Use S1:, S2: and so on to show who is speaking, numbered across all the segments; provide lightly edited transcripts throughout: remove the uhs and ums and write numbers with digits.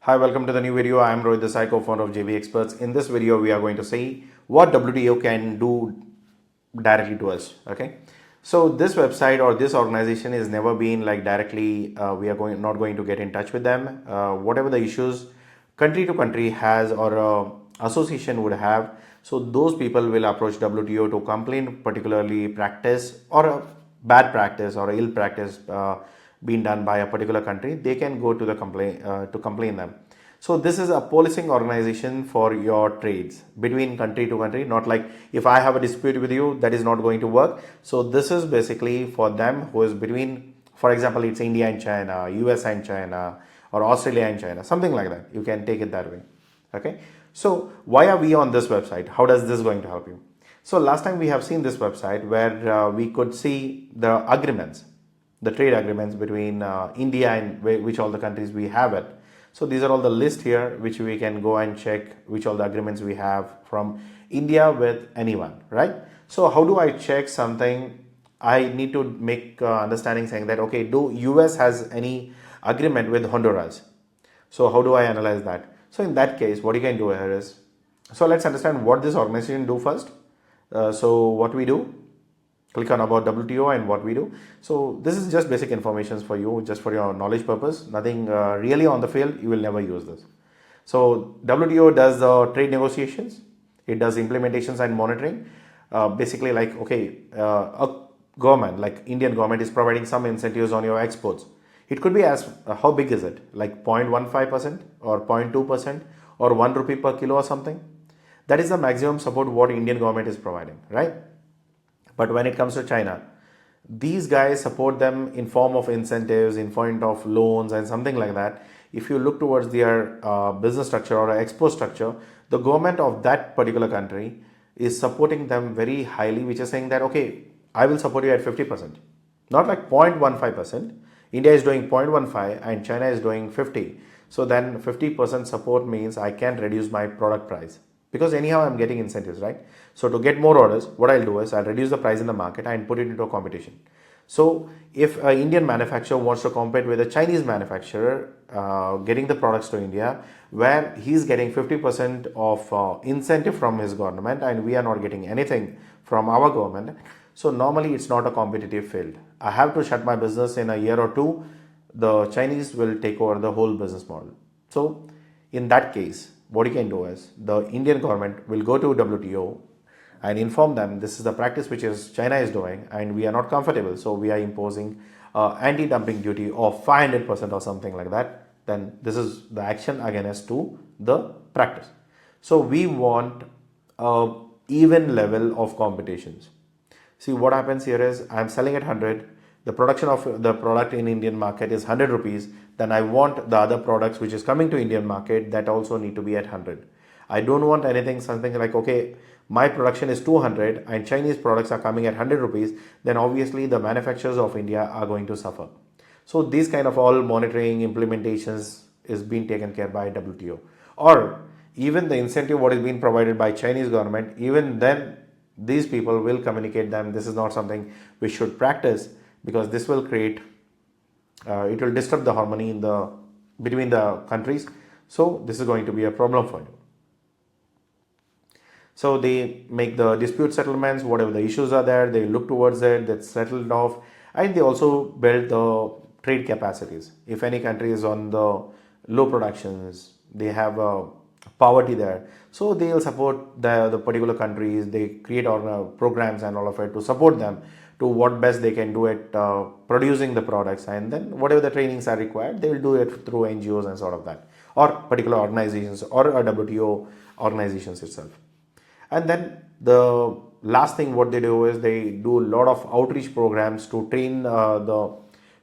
S1: Hi, welcome to the new video. I am Rohit, Desai, co-founder of JV Experts. In this video, we are going to see what WTO can do directly to us. Okay, so this website or this organization is never been like directly. We are not going to get in touch with them. Whatever the issues country to country has or association would have, so those people will approach WTO to complain, particularly practice or a bad practice or ill practice being done by a particular country. They can go to the complain them. So this is a policing organization for your trades between country to country, not like if I have a dispute with you, that is not going to work. So this is basically for them who is between, for example, it's India and China, US and China, or Australia and China, something like that. You can take it that way. Okay. So why are we on this website? How does this going to help you? So last time we have seen this website where we could see the agreements, the trade agreements between India and which all the countries we have it. So these are all the list here which we can go and check which all the agreements we have from India with anyone, right? So how do I check something? I need to make understanding saying that, okay, do US has any agreement with Honduras? So how do I analyze that? So in that case, what you can do here is, so let's understand what this organization do first. So what we do, click on about WTO and what we do. So this is just basic information for you, just for your knowledge purpose. Nothing really on the field, you will never use this. So WTO does the trade negotiations, it does implementations and monitoring. Basically like, okay, a government like Indian government is providing some incentives on your exports. It could be as how big is it, like 0.15% or 0.2% or 1 rupee per kilo or something. That is the maximum support what Indian government is providing, right? But when it comes to China, these guys support them in form of incentives, in form of loans and something like that. If you look towards their business structure or export structure, the government of that particular country is supporting them very highly, which is saying that, okay, I will support you at 50%, not like 0.15%. India is doing 0.15 and China is doing 50. So then 50% support means I can reduce my product price because anyhow I'm getting incentives, right? So to get more orders, what I'll do is I'll reduce the price in the market and put it into a competition. So if an Indian manufacturer wants to compete with a Chinese manufacturer getting the products to India, where he's getting 50% of incentive from his government and we are not getting anything from our government, so normally it's not a competitive field. I have to shut my business in a year or two. The Chinese will take over the whole business model. So in that case, what you can do is the Indian government will go to WTO and inform them this is the practice which is China is doing and we are not comfortable. So we are imposing anti-dumping duty of 500% or something like that. Then this is the action against to the practice. So we want a even level of competitions. See what happens here is I am selling at 100. The production of the product in Indian market is 100 rupees. Then I want the other products which is coming to Indian market that also need to be at 100. I don't want anything something like, okay, my production is 200 and Chinese products are coming at 100 rupees. Then obviously the manufacturers of India are going to suffer. So these kind of all monitoring implementations is being taken care by WTO, or even the incentive what is being provided by Chinese government. Even then these people will communicate them this is not something we should practice because this will create it will disturb the harmony in the between the countries. So this is going to be a problem for you. So they make the dispute settlements, whatever the issues are there, they look towards it, that's settled off, and they also build the trade capacities. If any country is on the low productions, they have poverty there, so they'll support the particular countries. They create programs and all of it to support them to what best they can do at producing the products, and then whatever the trainings are required, they will do it through NGOs and sort of that, or particular organizations or a WTO organizations itself. And then the last thing what they do is they do a lot of outreach programs to train the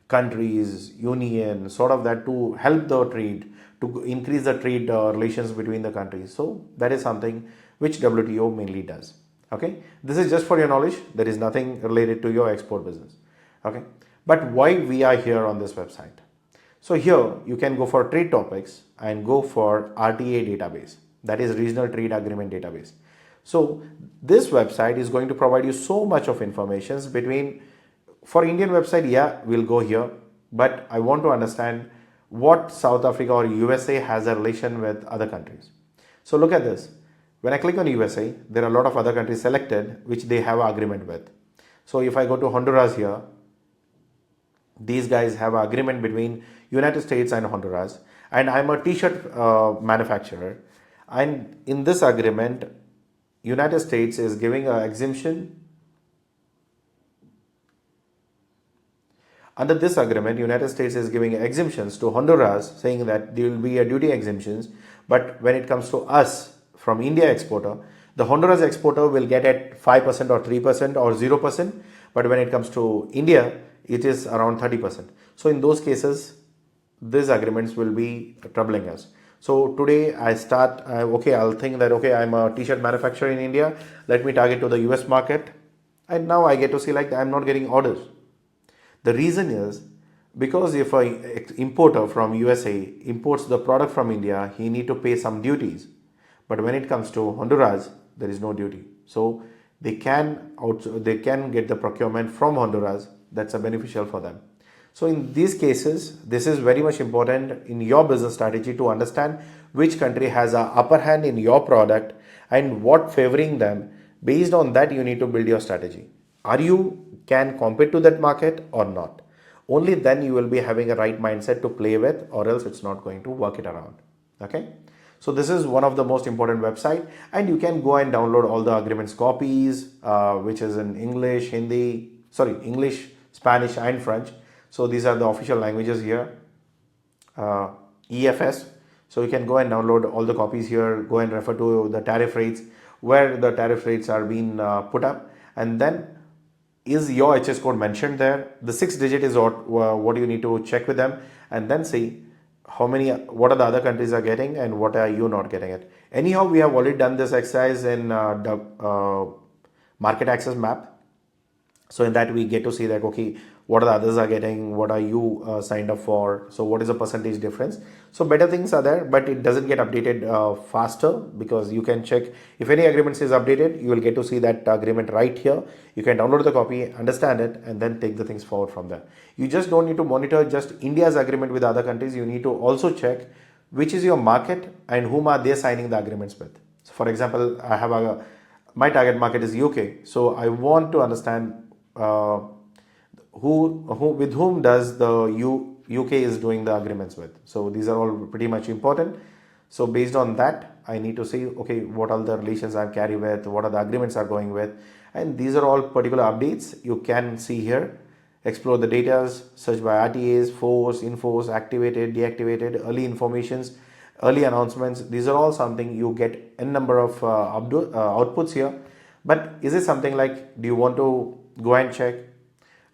S1: countries, union, sort of that to help the trade, to increase the trade relations between the countries. So that is something which WTO mainly does. Okay, this is just for your knowledge. There is nothing related to your export business. Okay, but why we are here on this website? So here you can go for trade topics and go for RTA database, that is regional trade agreement database. So this website is going to provide you so much of information between, for Indian website, yeah, we'll go here, but I want to understand what South Africa or USA has a relation with other countries. So look at this. When I click on USA, there are a lot of other countries selected which they have an agreement with. So if I go to Honduras here, these guys have an agreement between United States and Honduras, and I'm a t-shirt manufacturer, and in this agreement United States is giving an exemption. Under this agreement, United States is giving exemptions to Honduras, saying that there will be a duty exemptions. But when it comes to us from India exporter, the Honduras exporter will get at 5% or 3% or 0%. But when it comes to India, it is around 30%. So in those cases, these agreements will be troubling us. So today I start, okay, I'll think that, okay, I'm a t-shirt manufacturer in India. Let me target to the US market. And now I get to see like I'm not getting orders. The reason is because if a importer from USA imports the product from India, he need to pay some duties. But when it comes to Honduras, there is no duty. So they can get the procurement from Honduras. That's a beneficial for them. So in these cases, this is very much important in your business strategy to understand which country has a upper hand in your product and what favoring them. Based on that, you need to build your strategy. Are you can compete to that market or not? Only then you will be having a right mindset to play with, or else it's not going to work it around. Okay. So this is one of the most important website, and you can go and download all the agreements copies, which is in English, English, Spanish, and French. So these are the official languages here. EFS. So you can go and download all the copies here. Go and refer to the tariff rates, where the tariff rates are being put up, and then is your HS code mentioned there? The 6 digit is what you need to check with them, and then see what are the other countries are getting and what are you not getting it. Anyhow, we have already done this exercise in the market access map. So in that we get to see that, okay, what are the others are getting, what are you signed up for, so what is the percentage difference. So better things are there, but it doesn't get updated faster, because you can check if any agreements is updated, you will get to see that agreement right here. You can download the copy, understand it, and then take the things forward from there. You just don't need to monitor just India's agreement with other countries. You need to also check which is your market and whom are they signing the agreements with. So for example, my target market is UK, so I want to understand who with whom does the UK is doing the agreements with. So these are all pretty much important. So based on that, I need to see, okay, what are the relations I carry with, what are the agreements are going with, and these are all particular updates you can see here. Explore the data, search by RTAs, force, infos, activated, deactivated, early informations, early announcements. These are all something you get n number of outputs here. But is it something like, do you want to go and check?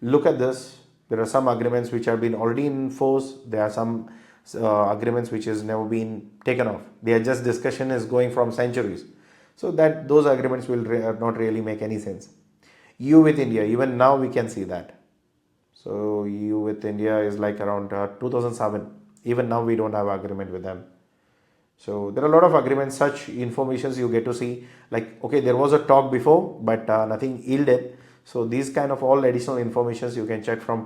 S1: Look at this. There are some agreements which have been already in force. There are some agreements which has never been taken off. Their just discussion is going from centuries. So that those agreements will not really make any sense. You with India, even now we can see that. So you with India is like around 2007. Even now we don't have agreement with them. So there are a lot of agreements, such informations you get to see, like, okay, there was a talk before, but nothing yielded. So these kind of all additional informations you can check from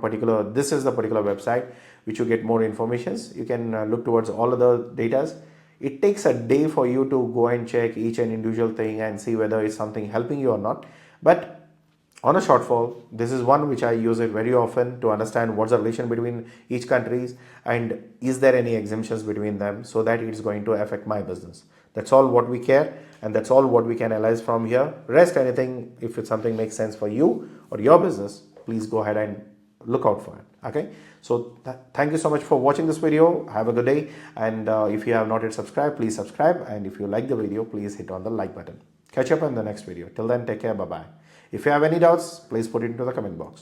S1: this is the particular website which you get more informations. You can look towards all of the datas. It takes a day for you to go and check each and individual thing and see whether it's something helping you or not. But on a shortfall, this is one which I use it very often to understand what's the relation between each countries and is there any exemptions between them, so that it's going to affect my business. That's all what we care, and that's all what we can analyze from here. Rest anything, if it's something makes sense for you or your business, please go ahead and look out for it. Okay, so thank you so much for watching this video. Have a good day, and if you have not yet subscribed, please subscribe, and if you like the video, please hit on the like button. Catch up in the next video. Till then, take care. Bye bye. If you have any doubts, please put it into the comment box.